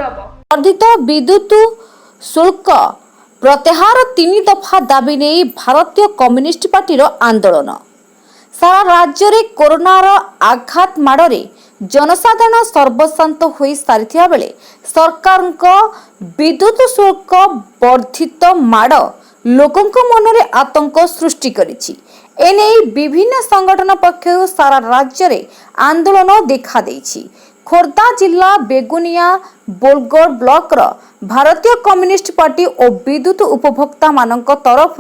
सुलभ। वर्धित विद्युत शुल्क प्रत्याहार 3 दफा दाबी नहीं भारतीय कम्युनिस्ट पार्टी आंदोलन। सारा राज्य रे कोरोनार आघात माड़े जनसाधारण सर्वशांत हो सारी बेले सरकार विद्युत शुल्क वर्धित माड़ लोकों मन में आतंक सृष्टि करिछि। एने विभिन्न संगठन पक्षर सारा राज्य रे आंदोलन देखा देछि। खोर्धा जिला बेगुनिया बोलगड़ ब्लॉक भारतीय कम्युनिस्ट पार्टी और विद्युत उपभोक्ता मानक तरफ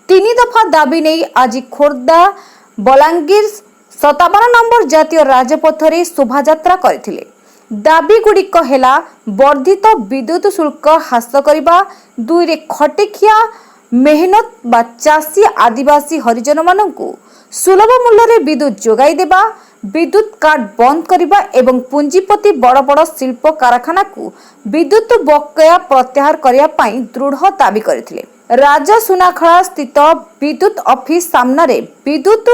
3 दफा दाबी नहीं आज खोर्धा बलांगीर 57 नंबर जातीय राजपथ रे शोभायात्रा करथिले। दाबी गुड़िक हेला वर्धित विद्युत शुल्क ह्रास करबा, 2 रे खटिखिया मेहनत बा चाषी आदिवासी हरिजन मानकु सुलभ मूल्य रे विद्युत जोगाई देबा, विद्युत कार्ड बंद करबा एवं पूंजीपति बड़ बड़ शिल्प कारखाना को विद्युत बकेया प्रत्याहार करिया पई दृढ़ दाबी करथिले। राजा सुनाखड़ा स्थित विद्युत ऑफिस सामने विद्युत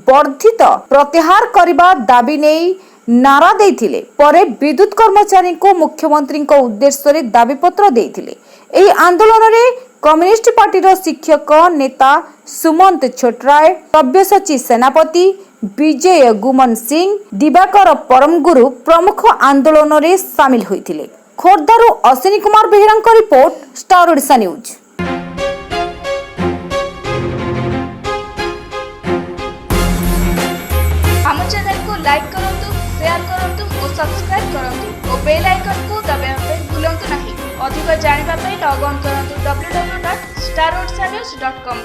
वर्धित प्रत्याहार करबा दाबी नहीं नारा देथिले। परे विद्युत कर्मचारी को मुख्यमंत्री को उद्देश्य रे दाबी पत्र देथिले। एही आंदोलन रे कम्युनिस्ट पार्टी शिक्षक नेता सुमंत छोटराय, सव्यसाची सेनापति विजय गुमन सिंह, दिवाकर परमगुरु प्रमुख आंदोलन रे शामिल होइथिले। खोर्धारू Ashwini Kumar Behera report, Star Odisha News. हम चैनल को लाइक करंतु, शेयर करंतु और सब्सक्राइब करंतु और बेल आइकन को दबाइबा पे भूलंतु नहीं। अधिक जानिबा पे लॉग ऑन करंतु www.starodishanews.com।